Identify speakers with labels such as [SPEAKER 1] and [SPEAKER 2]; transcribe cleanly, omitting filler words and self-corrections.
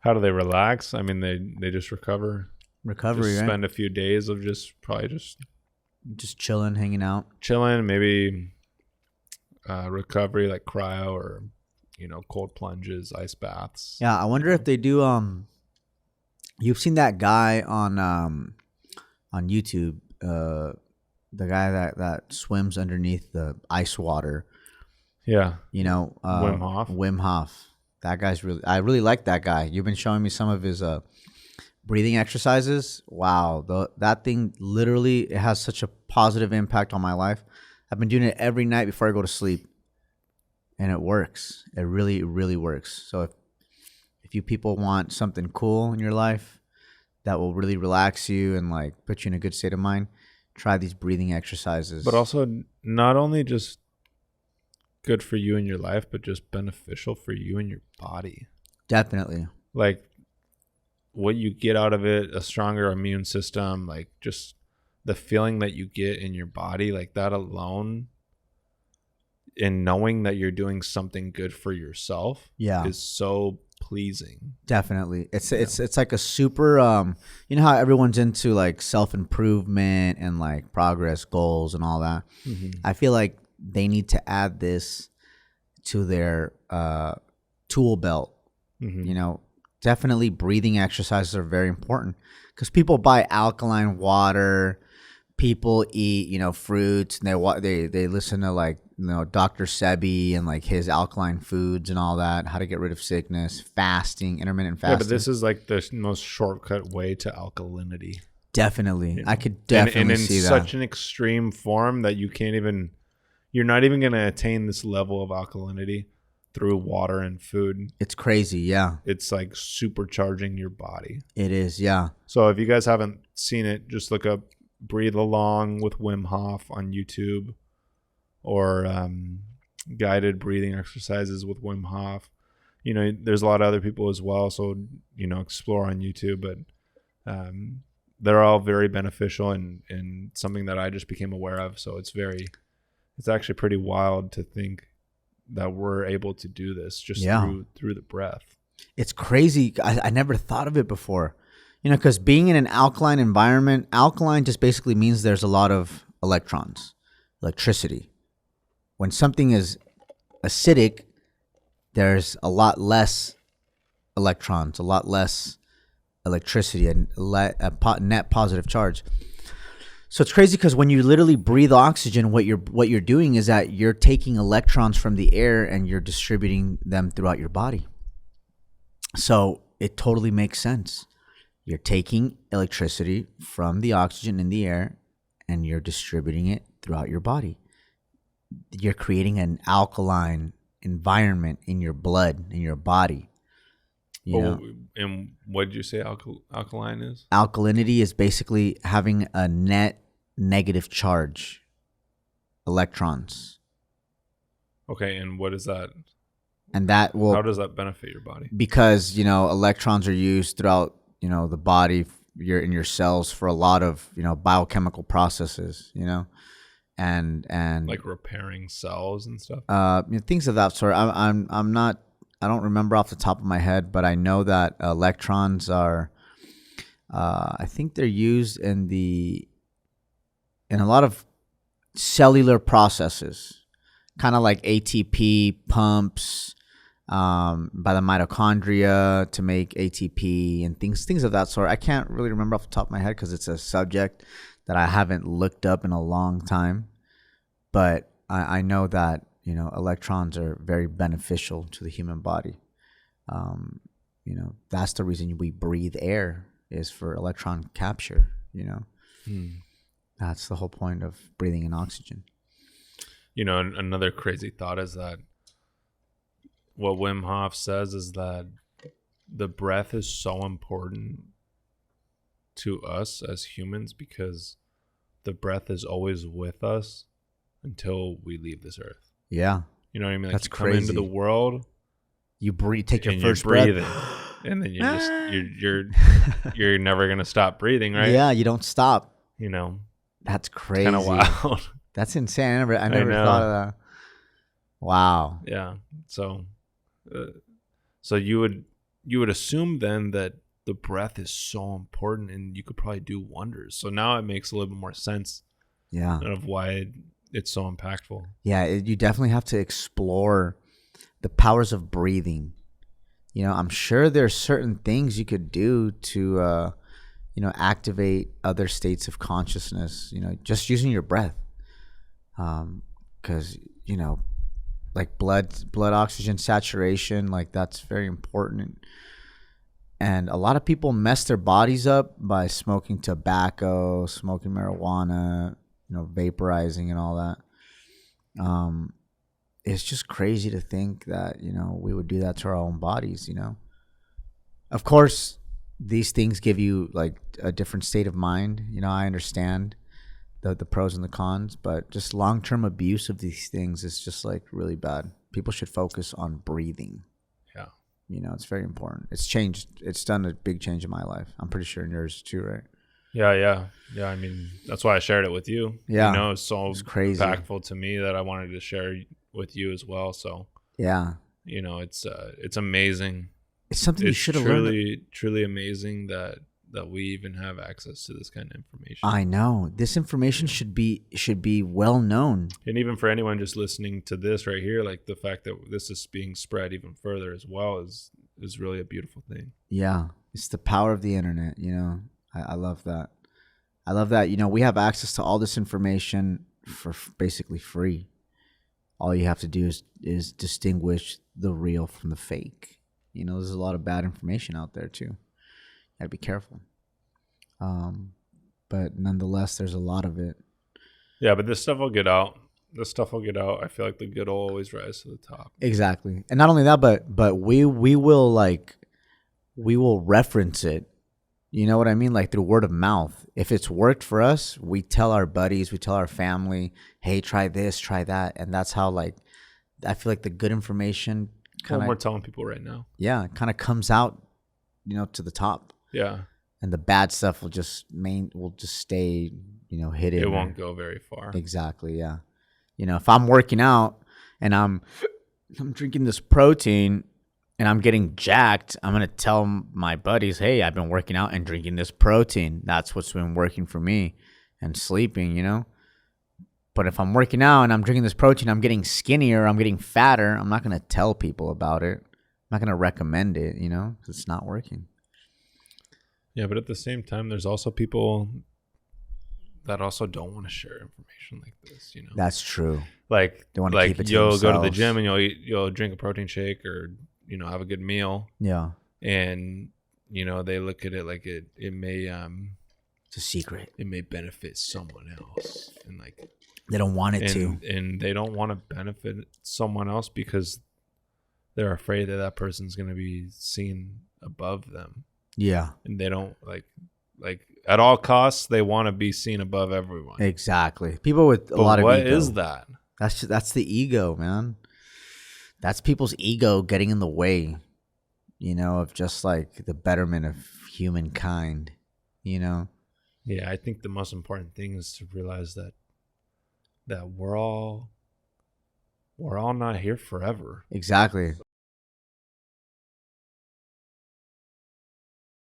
[SPEAKER 1] How do they relax? I mean, they just recovery,
[SPEAKER 2] right?
[SPEAKER 1] Spend a few days of just
[SPEAKER 2] chilling, hanging out,
[SPEAKER 1] maybe recovery like cryo or cold plunges, ice baths.
[SPEAKER 2] Yeah, I wonder if they do. You've seen that guy on YouTube, the guy that swims underneath the ice water.
[SPEAKER 1] Yeah.
[SPEAKER 2] Wim Hof. Wim Hof. That guy's I really like that guy. You've been showing me some of his breathing exercises. Wow, that thing literally, it has such a positive impact on my life. I've been doing it every night before I go to sleep, and it works. It really, really works. So if you people want something cool in your life that will really relax you and like put you in a good state of mind, try these breathing exercises.
[SPEAKER 1] But also not only just good for you in your life, but just beneficial for you and your body.
[SPEAKER 2] Definitely.
[SPEAKER 1] Like what you get out of it, a stronger immune system, like just the feeling that you get in your body, like that alone, and knowing that you're doing something good for yourself is so pleasing.
[SPEAKER 2] Definitely. It's like a super you know how everyone's into like self-improvement and like progress goals and all that. Mm-hmm. I feel like they need to add this to their tool belt. Mm-hmm. Definitely breathing exercises are very important because people buy alkaline water, people eat, fruits, and they listen to like, Dr. Sebi and like his alkaline foods and all that, how to get rid of sickness, fasting, intermittent fasting.
[SPEAKER 1] Yeah, but this is like the most shortcut way to alkalinity.
[SPEAKER 2] Definitely. I could definitely see that.
[SPEAKER 1] And in such an extreme form that you're not even going to attain this level of alkalinity through water and food.
[SPEAKER 2] It's crazy, yeah.
[SPEAKER 1] It's like supercharging your body.
[SPEAKER 2] It is, yeah.
[SPEAKER 1] So if you guys haven't seen it, just look up Breathe Along with Wim Hof on YouTube, or guided breathing exercises with Wim Hof. There's a lot of other people as well, so explore on YouTube, but they're all very beneficial and something that I just became aware of. So it's actually pretty wild to think that we're able to do this just through the breath.
[SPEAKER 2] It's crazy. I never thought of it before. Because being in an alkaline environment, alkaline just basically means there's a lot of electrons, electricity. When something is acidic, there's a lot less electrons, a lot less electricity, and a net positive charge. So it's crazy because when you literally breathe oxygen, what you're doing is that you're taking electrons from the air and you're distributing them throughout your body. So it totally makes sense. You're taking electricity from the oxygen in the air and you're distributing it throughout your body. You're creating an alkaline environment in your blood, in your body.
[SPEAKER 1] And what did you say alkaline is?
[SPEAKER 2] Alkalinity is basically having a net negative charge, electrons.
[SPEAKER 1] Okay, and what is that?
[SPEAKER 2] And that will...
[SPEAKER 1] How does that benefit your body?
[SPEAKER 2] Because, electrons are used throughout the body, in your cells for a lot of, biochemical processes, and
[SPEAKER 1] like repairing cells and stuff.
[SPEAKER 2] Things of that sort. I'm not. I don't remember off the top of my head, but I know that electrons are. I think they're used in a lot of cellular processes, kind of like ATP pumps. By the mitochondria to make ATP and things of that sort. I can't really remember off the top of my head because it's a subject that I haven't looked up in a long time. But I know that, electrons are very beneficial to the human body. That's the reason we breathe air, is for electron capture, That's the whole point of breathing in oxygen.
[SPEAKER 1] Another crazy thought is that what Wim Hof says is that the breath is so important to us as humans because the breath is always with us until we leave this earth.
[SPEAKER 2] Yeah.
[SPEAKER 1] You know what I mean? Like
[SPEAKER 2] that's
[SPEAKER 1] you
[SPEAKER 2] crazy.
[SPEAKER 1] Come into the world,
[SPEAKER 2] you breathe, take your first
[SPEAKER 1] breath, and then you're never gonna stop breathing, right?
[SPEAKER 2] Yeah, you don't stop. That's crazy.
[SPEAKER 1] Kind of wild.
[SPEAKER 2] That's insane. I never thought of that. Wow.
[SPEAKER 1] Yeah. So you you would assume then that the breath is so important and you could probably do wonders. So now it makes a little bit more sense
[SPEAKER 2] Yeah.
[SPEAKER 1] of why it's so impactful.
[SPEAKER 2] Yeah, you definitely have to explore the powers of breathing. You know, I'm sure there's certain things you could do to, activate other states of consciousness, just using your breath. Because, like blood oxygen saturation, like that's very important. And a lot of people mess their bodies up by smoking tobacco, smoking marijuana, vaporizing and all that. It's just crazy to think that, we would do that to our own bodies, Of course, these things give you like a different state of mind. I understand the pros and the cons, but just long-term abuse of these things is just like really bad. People should focus on breathing.
[SPEAKER 1] Yeah.
[SPEAKER 2] It's very important. It's changed. It's done a big change in my life. I'm pretty sure in yours too, right?
[SPEAKER 1] Yeah. I mean, that's why I shared it with you.
[SPEAKER 2] Yeah.
[SPEAKER 1] It's so
[SPEAKER 2] crazy.
[SPEAKER 1] impactful to me that I wanted to share with you as well. So
[SPEAKER 2] yeah,
[SPEAKER 1] it's amazing.
[SPEAKER 2] It's something you should have learned.
[SPEAKER 1] Truly amazing that we even have access to this kind of information.
[SPEAKER 2] I know this information should be well known.
[SPEAKER 1] And even for anyone just listening to this right here, like the fact that this is being spread even further as well is really a beautiful thing.
[SPEAKER 2] Yeah, it's the power of the internet. I love that. I love that. We have access to all this information for basically free. All you have to do is distinguish the real from the fake. There's a lot of bad information out there too. Gotta be careful. But nonetheless, there's a lot of it.
[SPEAKER 1] Yeah, but this stuff will get out. I feel like the good will always rise to the top.
[SPEAKER 2] Exactly. And not only that, but we will reference it. You know what I mean? Like through word of mouth. If it's worked for us, we tell our buddies, we tell our family, hey, try this, try that. And that's how I feel like the good information
[SPEAKER 1] we're telling people right now.
[SPEAKER 2] Yeah, it kind of comes out, to the top.
[SPEAKER 1] Yeah.
[SPEAKER 2] And the bad stuff will just stay, hidden.
[SPEAKER 1] It won't go very far.
[SPEAKER 2] Exactly, yeah. If I'm working out and I'm drinking this protein and I'm getting jacked, I'm going to tell my buddies, hey, I've been working out and drinking this protein. That's what's been working for me, and sleeping, But if I'm working out and I'm drinking this protein, I'm getting skinnier, I'm getting fatter, I'm not going to tell people about it. I'm not going to recommend it, because it's not working.
[SPEAKER 1] Yeah, but at the same time, there's also people that also don't want to share information like this,
[SPEAKER 2] That's true.
[SPEAKER 1] Like,
[SPEAKER 2] they want to keep it to
[SPEAKER 1] you'll
[SPEAKER 2] themselves.
[SPEAKER 1] go to the gym and you'll drink a protein shake or, have a good meal.
[SPEAKER 2] Yeah.
[SPEAKER 1] And, they look at it like it may...
[SPEAKER 2] it's a secret.
[SPEAKER 1] It may benefit someone else. And like...
[SPEAKER 2] They don't want it to.
[SPEAKER 1] And they don't want to benefit someone else because they're afraid that person's going to be seen above them. Yeah. And they don't like at all costs, they want to be seen above everyone.
[SPEAKER 2] Exactly. People with a lot of ego.
[SPEAKER 1] What is that?
[SPEAKER 2] That's the ego, man. That's people's ego getting in the way, of just like the betterment of humankind, Yeah,
[SPEAKER 1] I think the most important thing is to realize that we're all not here forever.
[SPEAKER 2] Exactly.